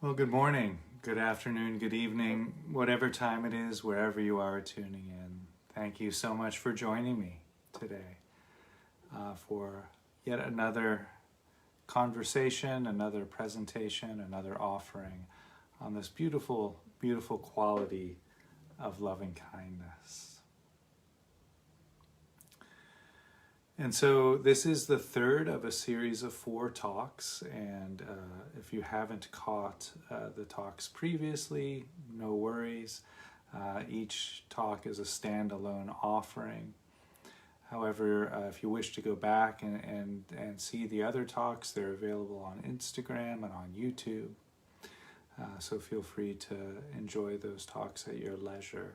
Well, good morning, good afternoon, good evening, whatever time it is, wherever you are tuning in. Thank you so much for joining me today for yet another conversation, another presentation, another offering on this beautiful, beautiful quality of loving kindness. And so this is the third of a series of 4 talks, and if you haven't caught the talks previously, no worries. Each talk is a standalone offering. However, if you wish to go back and see the other talks, they're available on Instagram and on YouTube. So feel free to enjoy those talks at your leisure.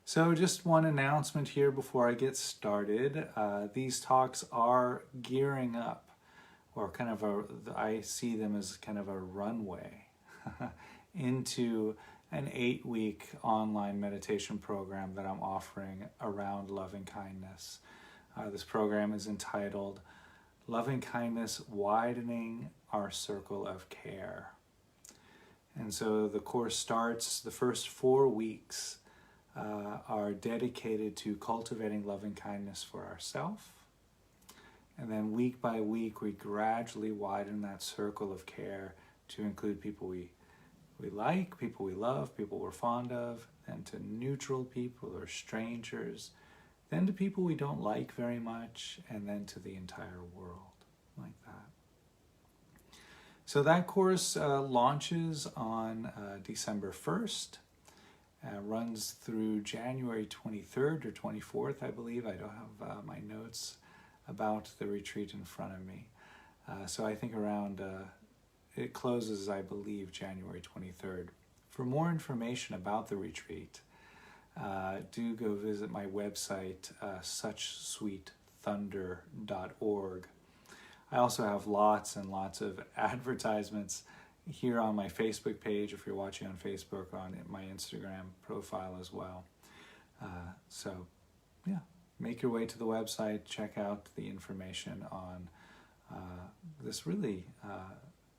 So just one announcement here before I get started. These talks are gearing up, or kind of I see them as kind of a runway into an 8-week online meditation program that I'm offering around loving kindness. This program is entitled Loving Kindness, Widening Our Circle of Care. And so the course starts, the first 4 weeks are dedicated to cultivating loving kindness for ourselves. And then week by week, we gradually widen that circle of care to include people we like, people we love, people we're fond of, and to neutral people or strangers, then to people we don't like very much, and then to the entire world, like that. So that course launches on December 1st. Runs through January 23rd or 24th, I believe. I don't have my notes about the retreat in front of me. So I think around, it closes, I believe, January 23rd. For more information about the retreat, do go visit my website, suchsweetthunder.org. I also have lots and lots of advertisements here on my Facebook page, if you're watching on Facebook, on my Instagram profile as well. So yeah, make your way to the website, check out the information on this really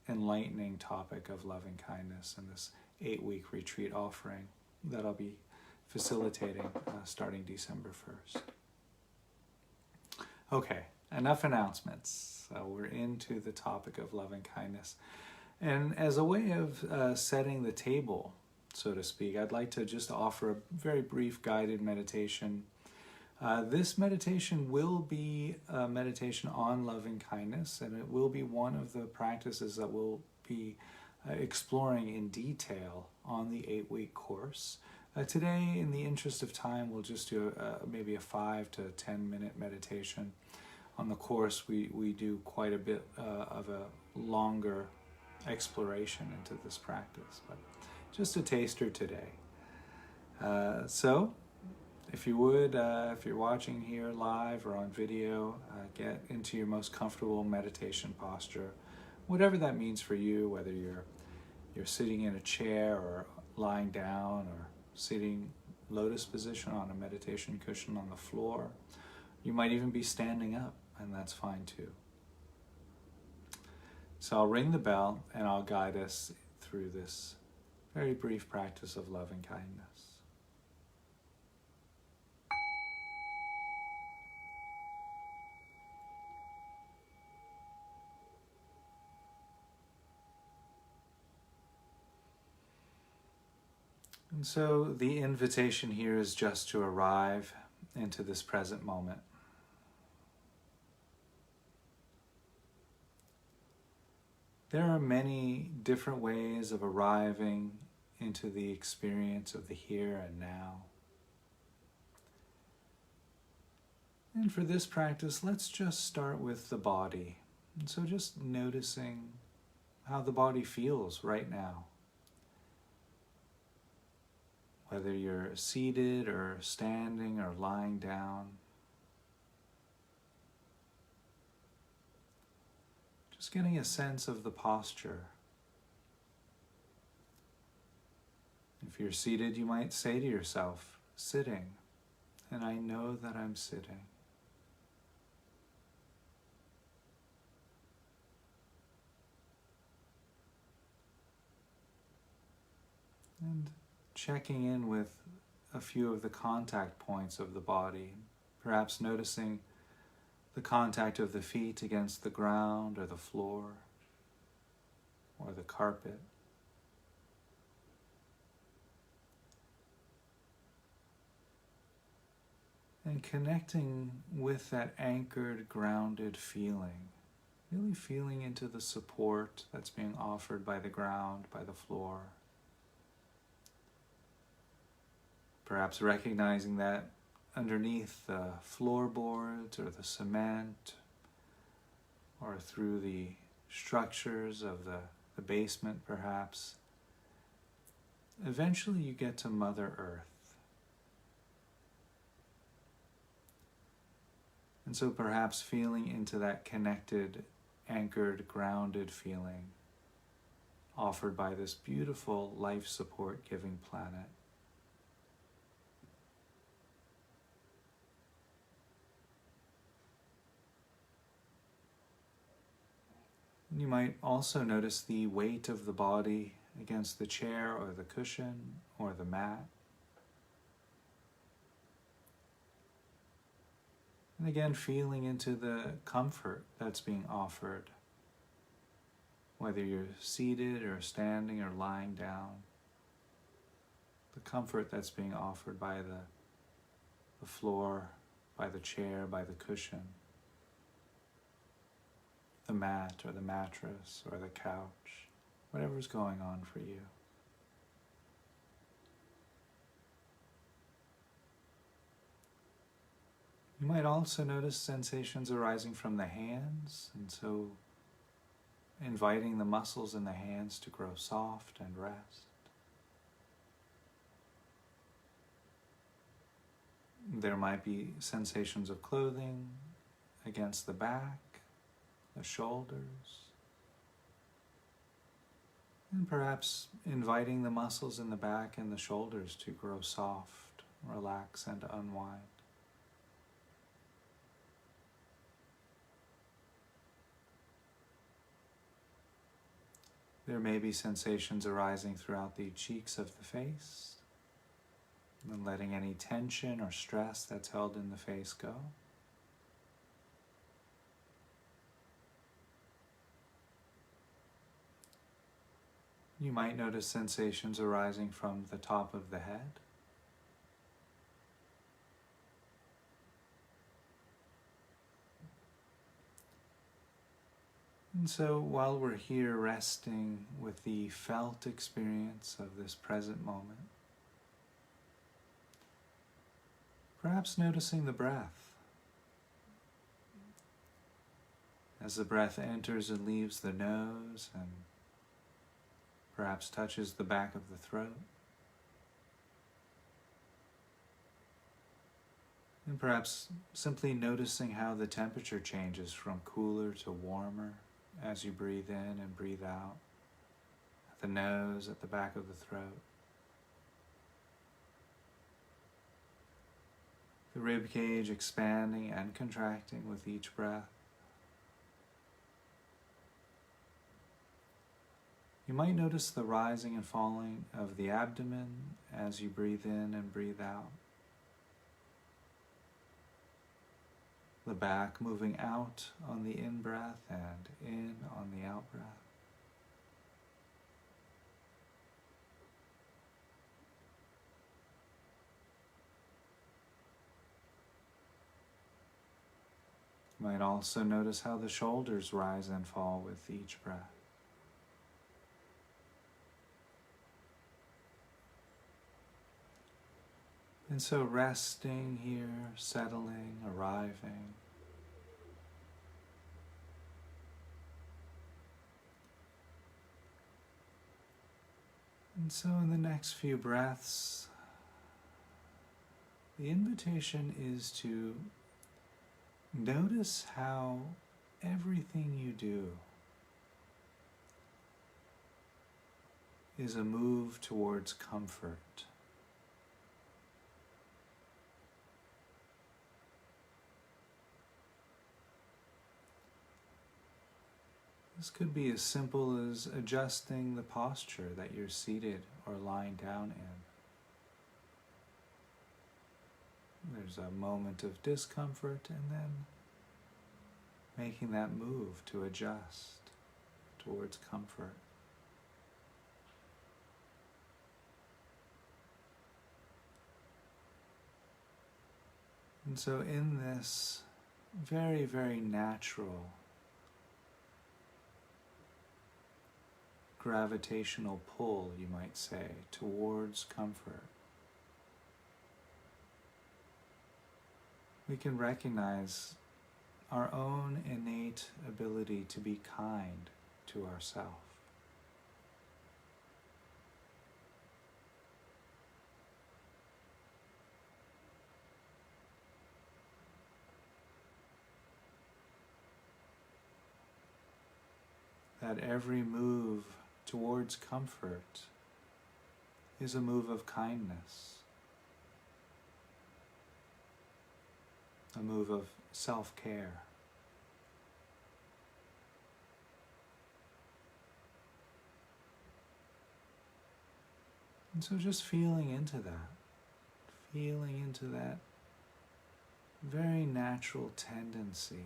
enlightening topic of loving kindness and this 8-week retreat offering that I'll be facilitating starting December 1st. Okay, enough announcements. We're into the topic of loving kindness. And as a way of setting the table, so to speak, I'd like to just offer a very brief guided meditation. This meditation will be a meditation on loving kindness, and it will be one of the practices that we'll be exploring in detail on the 8-week course. Today, in the interest of time, we'll just do maybe a 5 to 10 minute meditation. On the course, we do quite a bit of a longer exploration into this practice, but just a taster today. So if you would, if you're watching here live or on video, get into your most comfortable meditation posture, whatever that means for you, whether you're sitting in a chair or lying down or sitting lotus position on a meditation cushion on the floor. You might even be standing up, and that's fine too. So I'll ring the bell and I'll guide us through this very brief practice of loving kindness. And so the invitation here is just to arrive into this present moment. There are many different ways of arriving into the experience of the here and now. And for this practice, let's just start with the body. And so just noticing how the body feels right now. Whether you're seated or standing or lying down. Just getting a sense of the posture. If you're seated, you might say to yourself, sitting, and I know that I'm sitting. And checking in with a few of the contact points of the body, perhaps noticing the contact of the feet against the ground or the floor or the carpet. And connecting with that anchored, grounded feeling, really feeling into the support that's being offered by the ground, by the floor. Perhaps recognizing that underneath the floorboards or the cement or through the structures of the basement perhaps, eventually you get to Mother Earth. And so perhaps feeling into that connected, anchored, grounded feeling offered by this beautiful life support giving planet. You might also notice the weight of the body against the chair or the cushion or the mat. And again, feeling into the comfort that's being offered, whether you're seated or standing or lying down. The comfort that's being offered by the floor, by the chair, by the cushion, the mat or the mattress or the couch, whatever's going on for you. You might also notice sensations arising from the hands, and so inviting the muscles in the hands to grow soft and rest. There might be sensations of clothing against the back, the shoulders, and perhaps inviting the muscles in the back and the shoulders to grow soft, relax, and unwind. There may be sensations arising throughout the cheeks of the face, and letting any tension or stress that's held in the face go. You might notice sensations arising from the top of the head. And so while we're here resting with the felt experience of this present moment, perhaps noticing the breath. As the breath enters and leaves the nose and perhaps touches the back of the throat. And perhaps simply noticing how the temperature changes from cooler to warmer as you breathe in and breathe out, at the nose, at the back of the throat. The rib cage expanding and contracting with each breath. You might notice the rising and falling of the abdomen as you breathe in and breathe out. The back moving out on the in-breath and in on the out-breath. You might also notice how the shoulders rise and fall with each breath. And so resting here, settling, arriving. And so in the next few breaths, the invitation is to notice how everything you do is a move towards comfort. This could be as simple as adjusting the posture that you're seated or lying down in. There's a moment of discomfort and then making that move to adjust towards comfort. And so in this very, very natural gravitational pull, you might say, towards comfort, we can recognize our own innate ability to be kind to ourselves. That every move towards comfort is a move of kindness, a move of self-care. And so just feeling into that very natural tendency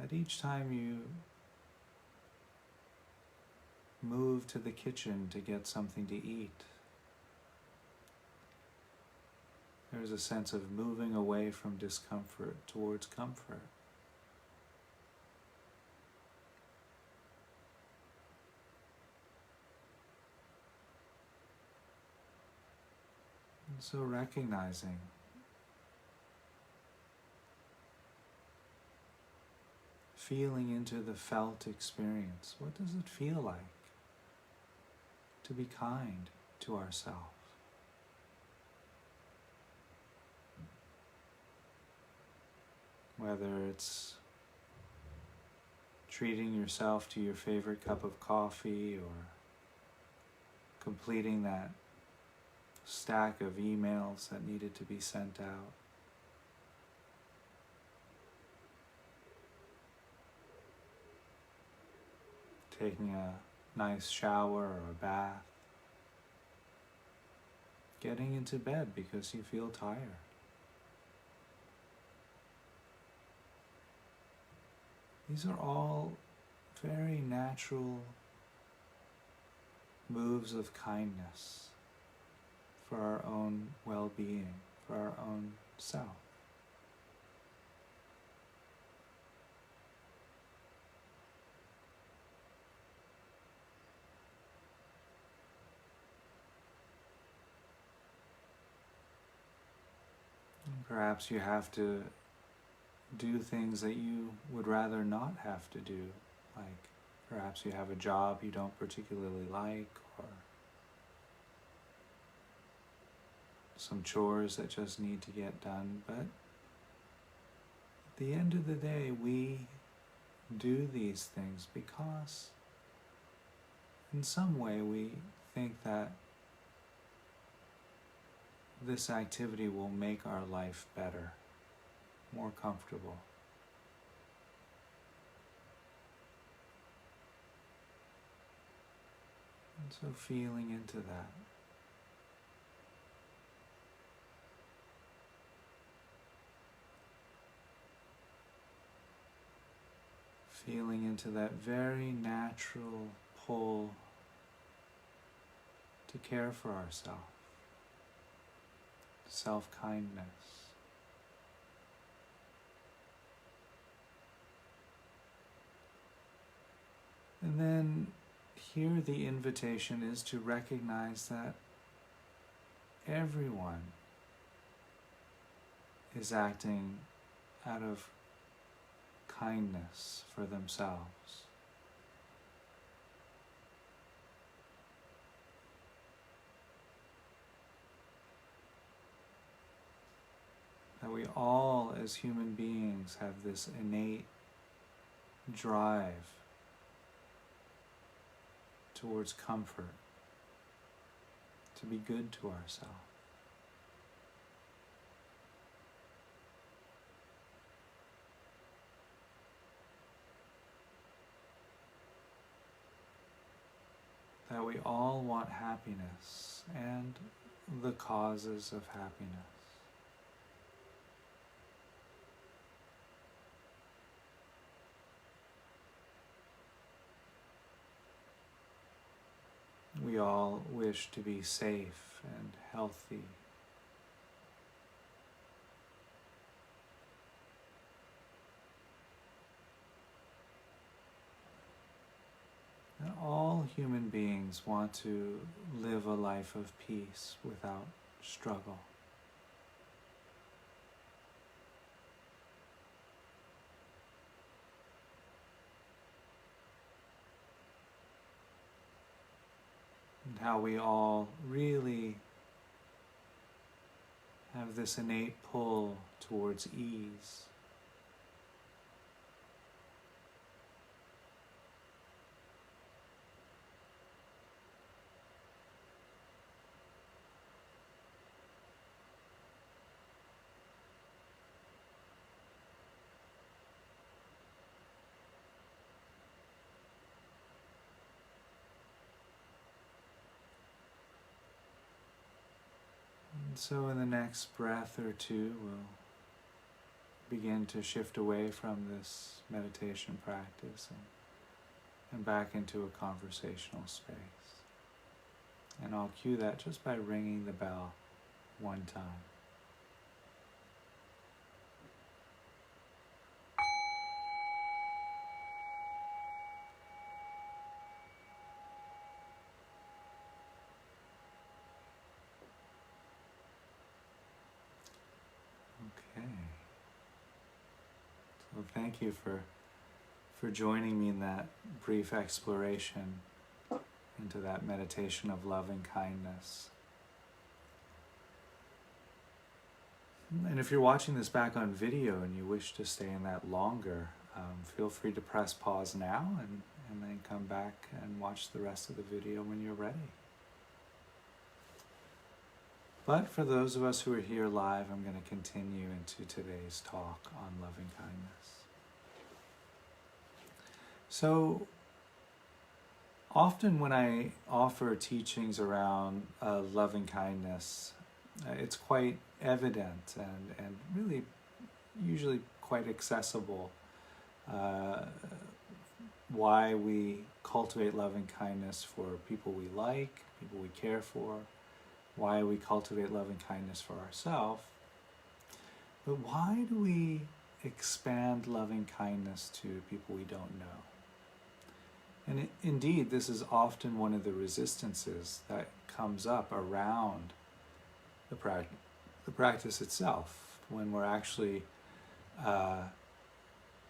that each time you move to the kitchen to get something to eat, there's a sense of moving away from discomfort towards comfort. And so recognizing feeling into the felt experience. What does it feel like to be kind to ourselves? Whether it's treating yourself to your favorite cup of coffee or completing that stack of emails that needed to be sent out. Taking a nice shower or a bath. Getting into bed because you feel tired. These are all very natural moves of kindness for our own well-being, for our own self. Perhaps you have to do things that you would rather not have to do, like perhaps you have a job you don't particularly like, or some chores that just need to get done. But at the end of the day, we do these things because in some way we think that this activity will make our life better, more comfortable. And so feeling into that. Feeling into that very natural pull to care for ourselves. Self-kindness. And then here the invitation is to recognize that everyone is acting out of kindness for themselves. That we all as human beings have this innate drive towards comfort, to be good to ourselves. that we all want happiness and the causes of happiness. We all wish to be safe and healthy. And all human beings want to live a life of peace without struggle. And how we all really have this innate pull towards ease. And so in the next breath or two, we'll begin to shift away from this meditation practice and back into a conversational space. And I'll cue that just by ringing the bell one time. Okay. So thank you for joining me in that brief exploration into that meditation of loving kindness. And if you're watching this back on video and you wish to stay in that longer, feel free to press pause now and then come back and watch the rest of the video when you're ready. But for those of us who are here live, I'm going to continue into today's talk on loving kindness. So, often when I offer teachings around loving kindness, it's quite evident and really usually quite accessible why we cultivate loving kindness for people we like, people we care for, why we cultivate loving kindness for ourselves. But why do we expand loving kindness to people we don't know? And indeed, this is often one of the resistances that comes up around the practice itself, when we're actually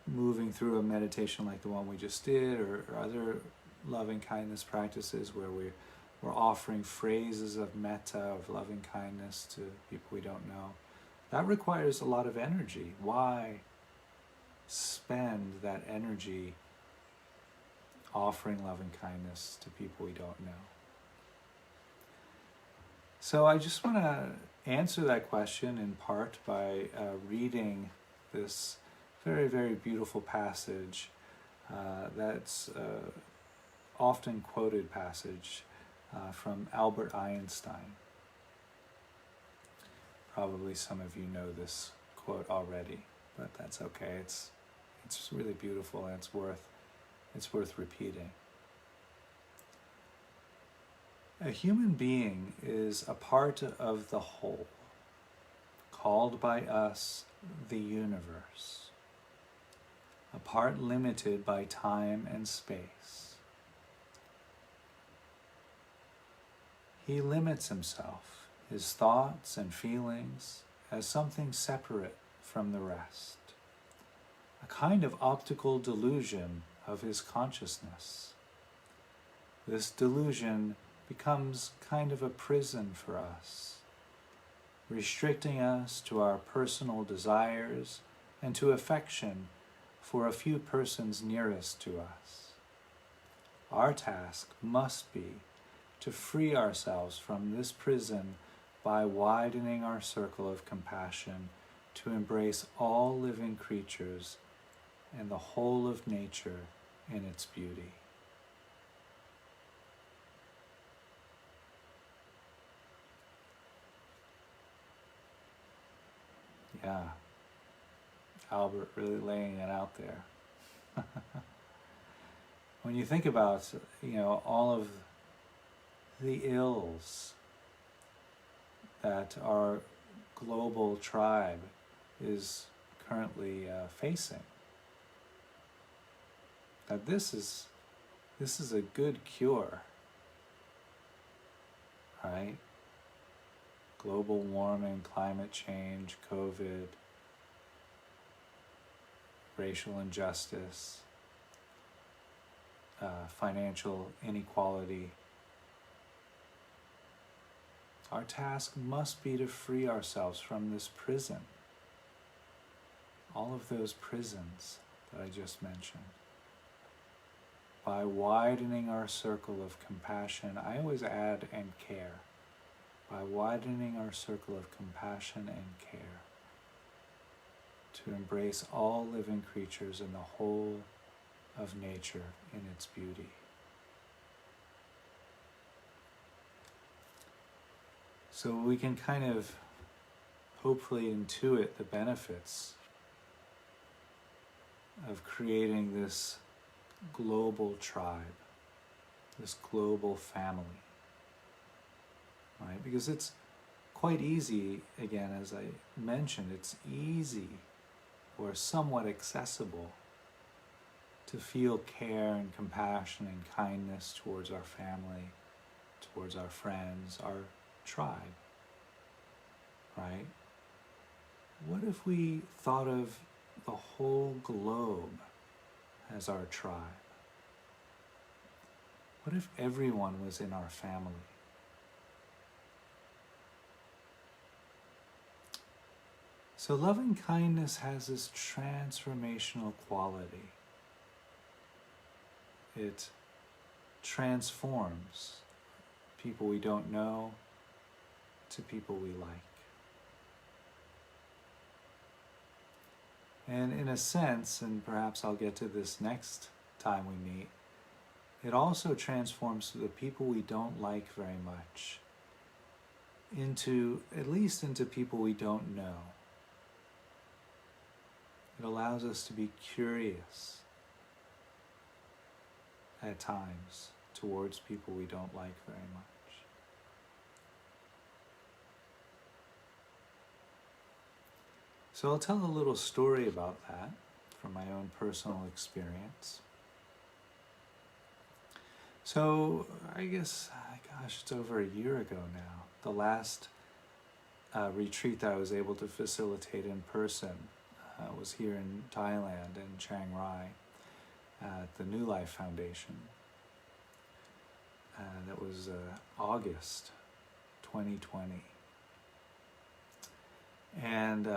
moving through a meditation like the one we just did, or other loving kindness practices where we're offering phrases of metta, of loving kindness to people we don't know. That requires a lot of energy. Why spend that energy offering loving kindness to people we don't know? So I just want to answer that question in part by reading this very, very beautiful passage that's often quoted passage from Albert Einstein. Probably some of you know this quote already, but that's okay. It's really beautiful and it's worth repeating. A human being is a part of the whole, called by us the universe, a part limited by time and space. He limits himself, his thoughts and feelings, as something separate from the rest, a kind of optical delusion of his consciousness. This delusion becomes kind of a prison for us, restricting us to our personal desires and to affection for a few persons nearest to us. Our task must be to free ourselves from this prison by widening our circle of compassion to embrace all living creatures and the whole of nature in its beauty. Yeah. Albert really laying it out there. When you think about, all of the ills that our global tribe is currently facing, that this is a good cure, right? Global warming, climate change, COVID, racial injustice, financial inequality. Our task must be to free ourselves from this prison. All of those prisons that I just mentioned. By widening our circle of compassion, I always add and care. By widening our circle of compassion and care, to embrace all living creatures and the whole of nature in its beauty. So we can kind of hopefully intuit the benefits of creating this global tribe, this global family, right? Because it's quite easy, again, as I mentioned, it's easy or somewhat accessible to feel care and compassion and kindness towards our family, towards our friends, our tribe, right? What if we thought of the whole globe as our tribe? What if everyone was in our family? So loving kindness has this transformational quality. It transforms people we don't know to people we like. And in a sense, and perhaps I'll get to this next time we meet, it also transforms the people we don't like very much into, at least into people we don't know. It allows us to be curious at times towards people we don't like very much. So I'll tell a little story about that from my own personal experience. So I guess, gosh, it's over a year ago now. The last retreat that I was able to facilitate in person was here in Thailand, in Chiang Rai, at the New Life Foundation. That was August 2020. And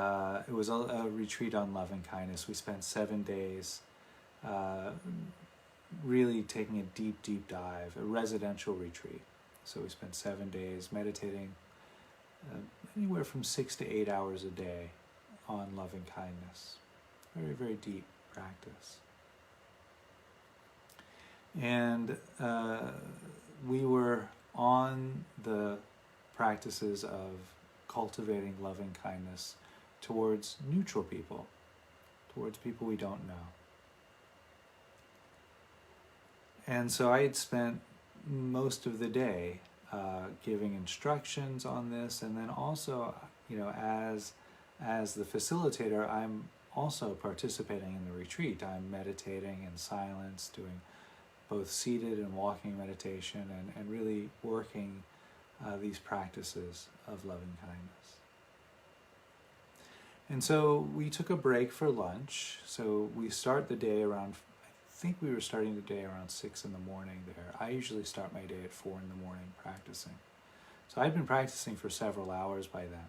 it was a retreat on loving kindness. We spent 7 days really taking a deep, deep dive, a residential retreat. So we spent 7 days meditating anywhere from 6 to 8 hours a day on loving kindness. Very, very deep practice. And we were on the practices of cultivating loving kindness towards neutral people, towards people we don't know. And so I had spent most of the day giving instructions on this, and then also, as the facilitator, I'm also participating in the retreat. I'm meditating in silence, doing both seated and walking meditation, and really working these practices of loving kindness. And so we took a break for lunch. So we start the day around, I think we were starting the day around 6 in the morning there. I usually start my day at 4 in the morning practicing. So I'd been practicing for several hours by then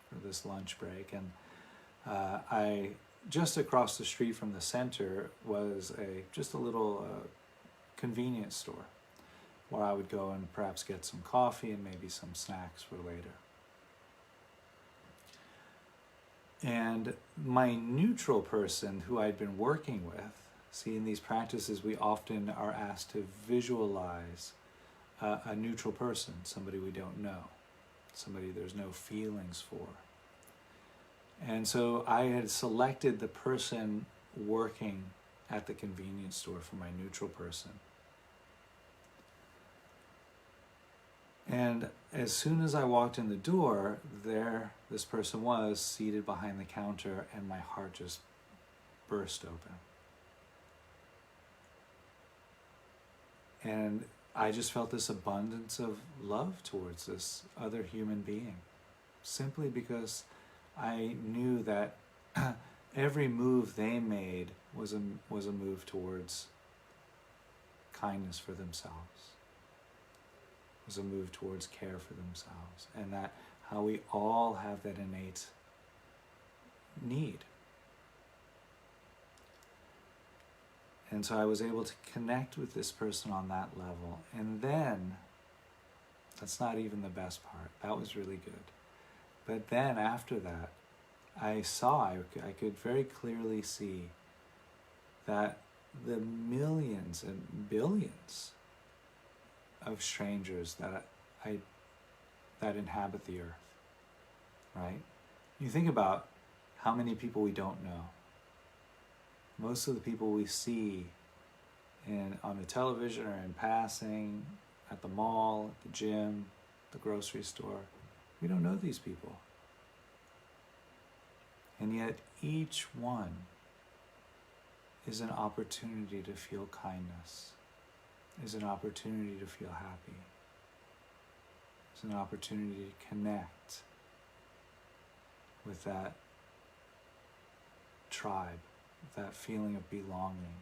for this lunch break. And I just across the street from the center was just a little convenience store where I would go and perhaps get some coffee and maybe some snacks for later. And my neutral person who I'd been working with, see, in these practices we often are asked to visualize a neutral person, somebody we don't know, somebody there's no feelings for. And so I had selected the person working at the convenience store for my neutral person. And as soon as I walked in the door, there this person was seated behind the counter, and my heart just burst open. And I just felt this abundance of love towards this other human being, simply because I knew that every move they made was a move towards kindness for themselves, was a move towards care for themselves, and that how we all have that innate need. And so I was able to connect with this person on that level. And then, that's not even the best part. That was really good. But then after that, I could very clearly see that the millions and billions of strangers that inhabit the earth, right? You think about how many people we don't know. Most of the people we see on the television or in passing, at the mall, at the gym, the grocery store, we don't know these people. And yet each one is an opportunity to feel kindness, is an opportunity to feel happy, is an opportunity to connect with that tribe, that feeling of belonging.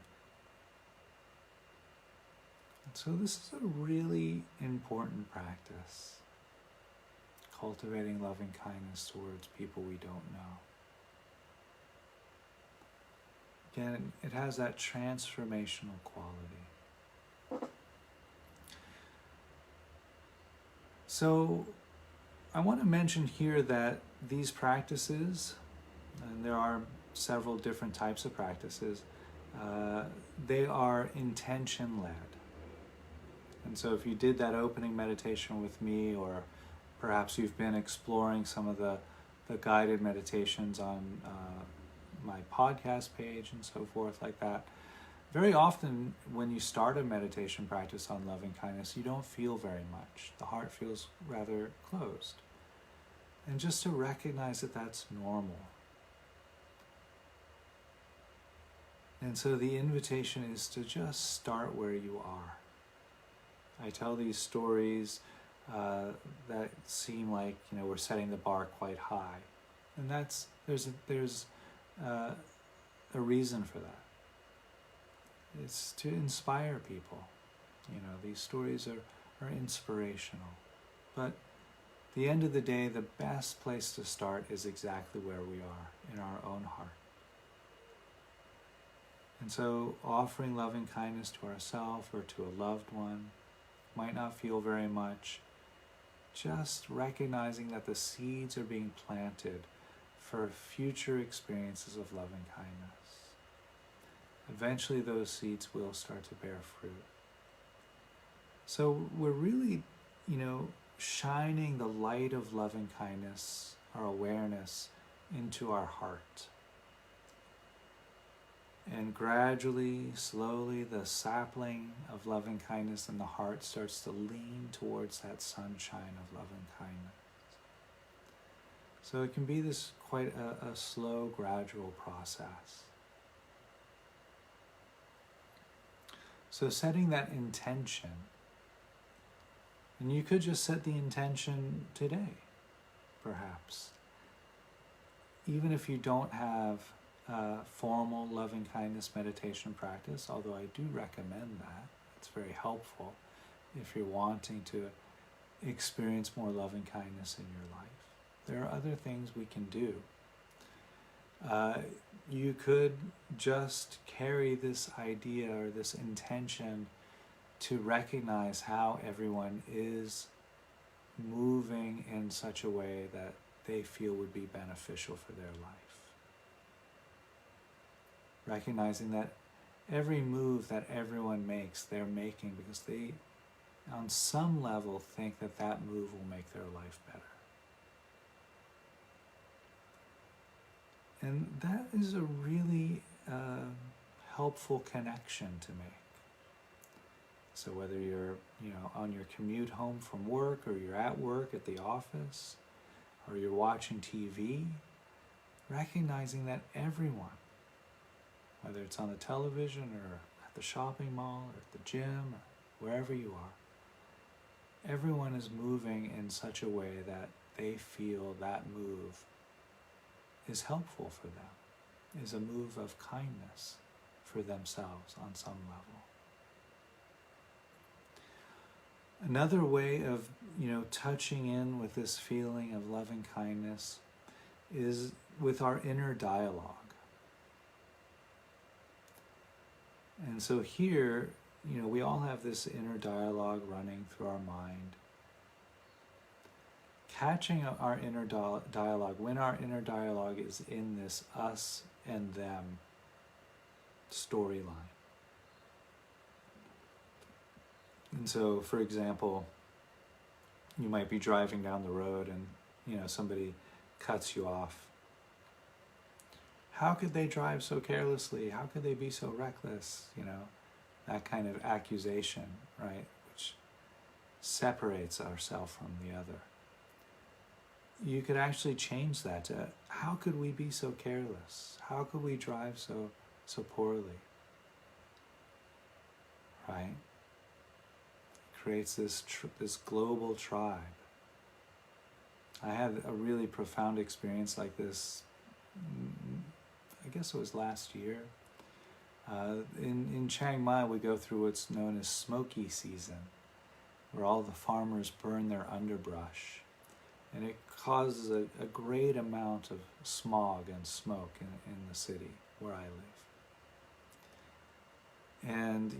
And so this is a really important practice, cultivating loving kindness towards people we don't know. Again, it has that transformational quality. So I want to mention here that these practices, and there are several different types of practices, they are intention-led. And so if you did that opening meditation with me, or perhaps you've been exploring some of the guided meditations on my podcast page and so forth like that, very often when you start a meditation practice on loving kindness, you don't feel very much. The heart feels rather closed. And just to recognize that that's normal. And so the invitation is to just start where you are. I tell these stories that seem like, we're setting the bar quite high, and there's a reason for that. It's to inspire people. These stories are inspirational, but at the end of the day, the best place to start is exactly where we are, in our own heart. And so offering loving kindness to ourselves or to a loved one might not feel very much. Just recognizing that the seeds are being planted for future experiences of loving kindness. Eventually those seeds will start to bear fruit. So we're really, shining the light of loving kindness, our awareness, into our heart. And gradually, slowly, the sapling of loving kindness in the heart starts to lean towards that sunshine of loving kindness. So it can be this quite a slow, gradual process. So setting that intention, and you could just set the intention today, perhaps. Even if you don't have formal loving kindness meditation practice, although I do recommend that. It's very helpful if you're wanting to experience more loving kindness in your life. There are other things we can do. You could just carry this idea or this intention to recognize how everyone is moving in such a way that they feel would be beneficial for their life. Recognizing that every move that everyone makes, they're making because they, on some level, think that that move will make their life better. And that is a really helpful connection to make. So whether you're, on your commute home from work, or you're at work at the office, or you're watching TV, recognizing that everyone, whether it's on the television or at the shopping mall or at the gym or wherever you are, everyone is moving in such a way that they feel that move is helpful for them, is a move of kindness for themselves on some level. Another way of, touching in with this feeling of loving kindness is with our inner dialogue. And so here, we all have this inner dialogue running through our mind. Catching our inner dialogue, when our inner dialogue is in this us and them storyline. And so, for example, you might be driving down the road and, somebody cuts you off. How could they drive so carelessly? How could they be so reckless? That kind of accusation, right? Which separates ourselves from the other. You could actually change that to, how could we be so careless? How could we drive so poorly? Right? Creates this global tribe. I had a really profound experience like this, I guess it was last year. In Chiang Mai, we go through what's known as smoky season, where all the farmers burn their underbrush. And it causes a great amount of smog and smoke in the city where I live. And,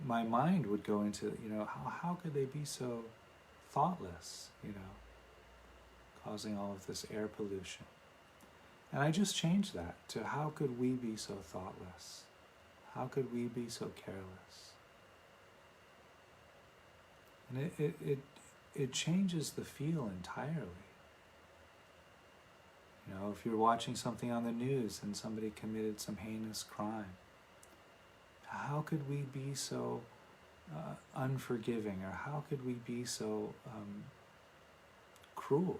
my mind would go into, how could they be so thoughtless, causing all of this air pollution. And I just changed that to, how could we be so thoughtless? How could we be so careless? And it changes the feel entirely. If you're watching something on the news and somebody committed some heinous crime, how could we be so unforgiving, or how could we be so cruel?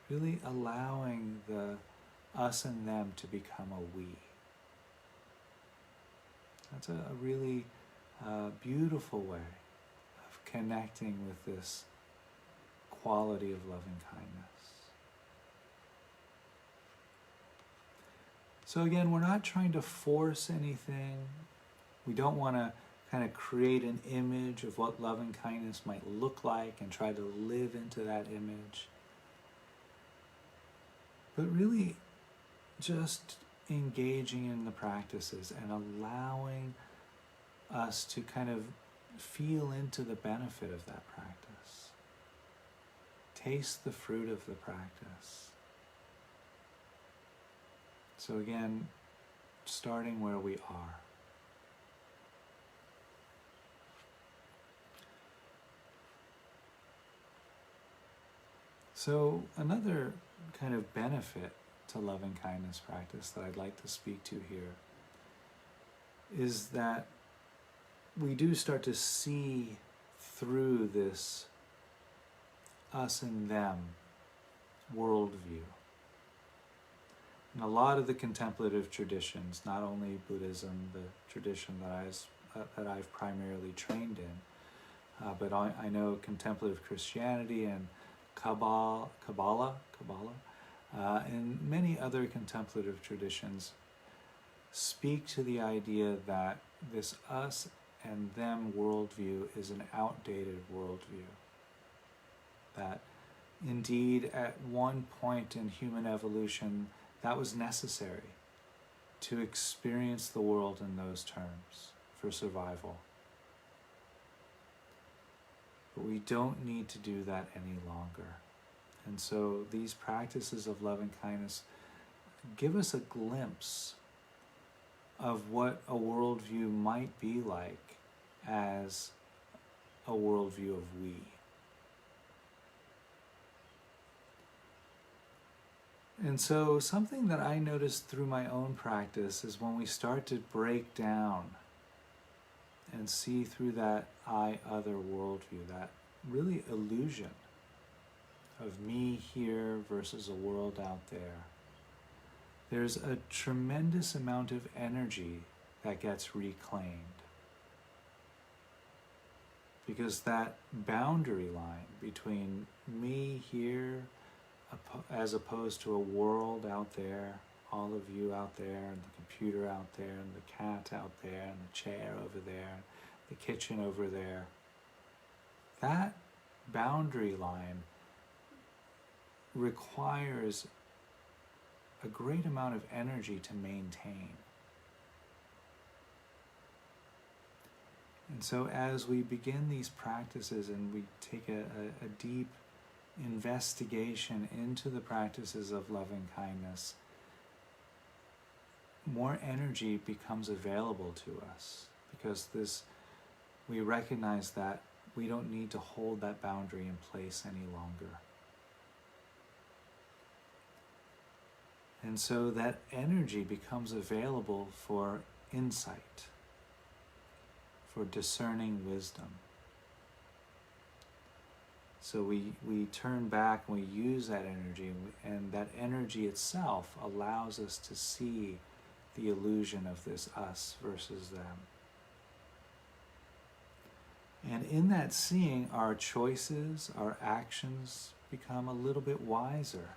Really allowing the us and them to become a we. That's a really beautiful way of connecting with this quality of loving kindness. So again, we're not trying to force anything. We don't want to kind of create an image of what loving kindness might look like and try to live into that image. But really just engaging in the practices and allowing us to kind of feel into the benefit of that practice. Taste the fruit of the practice. So again, starting where we are. So another kind of benefit to loving kindness practice that I'd like to speak to here is that we do start to see through this us and them worldview. And a lot of the contemplative traditions, not only Buddhism, the tradition that I've primarily trained in, but I know contemplative Christianity and Kabbalah, and many other contemplative traditions speak to the idea that this us and them worldview is an outdated worldview. That indeed at one point in human evolution that was necessary to experience the world in those terms for survival. But we don't need to do that any longer. And so these practices of loving kindness give us a glimpse of what a worldview might be like as a worldview of we. And so something that I noticed through my own practice is when we start to break down and see through that I-other worldview, that really illusion of me here versus a world out there, there's a tremendous amount of energy that gets reclaimed. Because that boundary line between me here as opposed to a world out there, all of you out there, and the computer out there, and the cat out there, and the chair over there, the kitchen over there, that boundary line requires a great amount of energy to maintain. And so as we begin these practices and we take a deep investigation into the practices of loving kindness, more energy becomes available to us, because we recognize that we don't need to hold that boundary in place any longer. And so that energy becomes available for insight, for discerning wisdom. So we turn back and we use that energy, and that energy itself allows us to see the illusion of this us versus them. And in that seeing, our choices, our actions become a little bit wiser.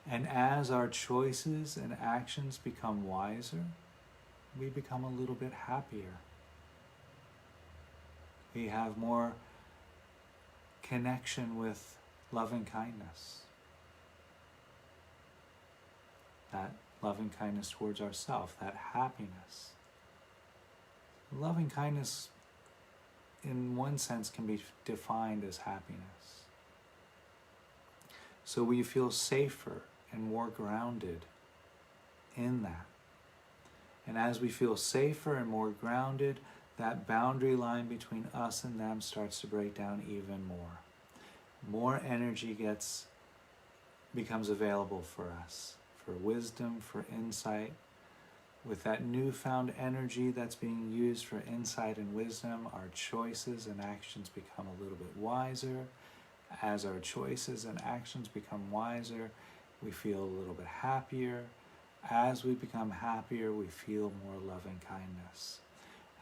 And as our choices and actions become wiser, we become a little bit happier. We have more connection with loving kindness. That loving kindness towards ourselves, that happiness. Loving kindness, in one sense, can be defined as happiness. So we feel safer and more grounded in that. And as we feel safer and more grounded, that boundary line between us and them starts to break down even more. More energy becomes available for us, for wisdom, for insight. With that newfound energy that's being used for insight and wisdom, our choices and actions become a little bit wiser. As our choices and actions become wiser, we feel a little bit happier. As we become happier, we feel more loving kindness.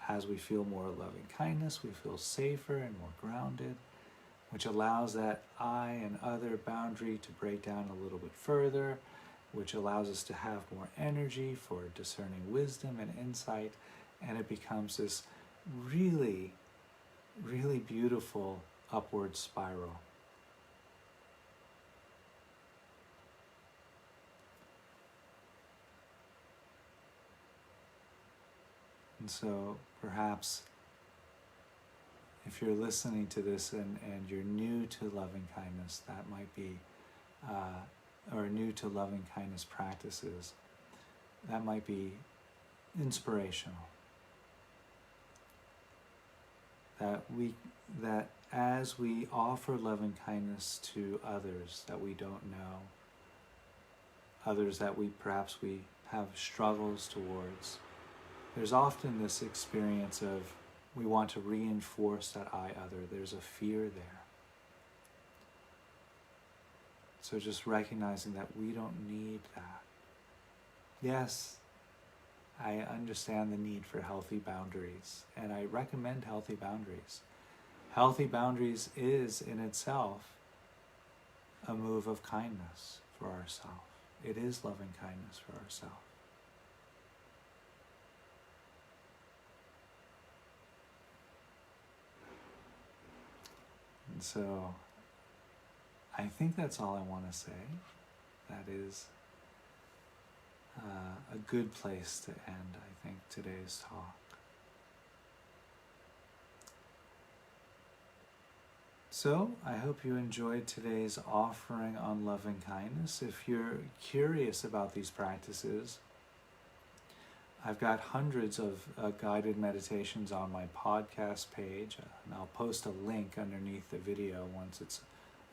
As we feel more loving kindness, we feel safer and more grounded, which allows that I and other boundary to break down a little bit further, which allows us to have more energy for discerning wisdom and insight, and it becomes this really, really beautiful upward spiral. And so perhaps if you're listening to this and you're new to loving kindness, that might be, or new to loving kindness practices, that might be inspirational. That as we offer loving kindness to others that we don't know, others that we have struggles towards, there's often this experience of we want to reinforce that I-other. There's a fear there. So just recognizing that we don't need that. Yes, I understand the need for healthy boundaries, and I recommend healthy boundaries. Healthy boundaries is in itself a move of kindness for ourselves. It is loving kindness for ourselves. And so I think that's all I want to say. That is a good place to end, I think, today's talk. So I hope you enjoyed today's offering on loving kindness. If you're curious about these practices, I've got hundreds of guided meditations on my podcast page, and I'll post a link underneath the video once it's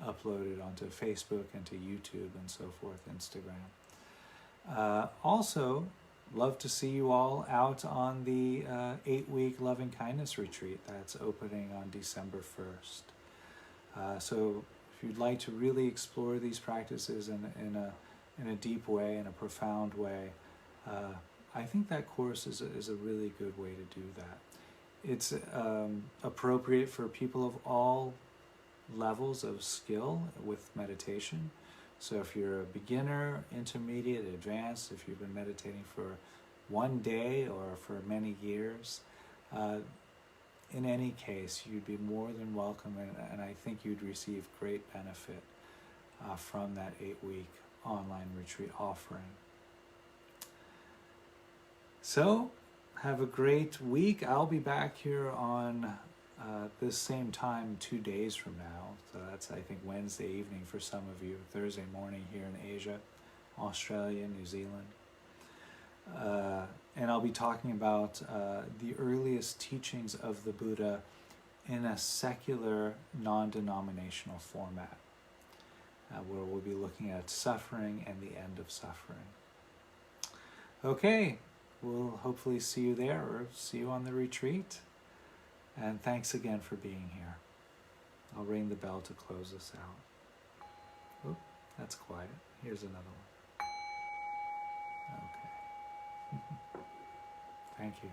uploaded onto Facebook and to YouTube and so forth, Instagram. Also, love to see you all out on the 8-week Loving Kindness retreat that's opening on December 1st. So if you'd like to really explore these practices in a deep way, in a profound way, I think that course is a really good way to do that. It's appropriate for people of all levels of skill with meditation. So if you're a beginner, intermediate, advanced, if you've been meditating for one day or for many years, in any case, you'd be more than welcome, and I think you'd receive great benefit from that 8-week online retreat offering. So, have a great week. I'll be back here on this same time 2 days from now. So that's, I think, Wednesday evening for some of you, Thursday morning here in Asia, Australia, New Zealand. And I'll be talking about the earliest teachings of the Buddha in a secular, non-denominational format, where we'll be looking at suffering and the end of suffering. Okay, we'll hopefully see you there or see you on the retreat. And thanks again for being here. I'll ring the bell to close us out. Oop, that's quiet. Here's another one. Okay. Thank you.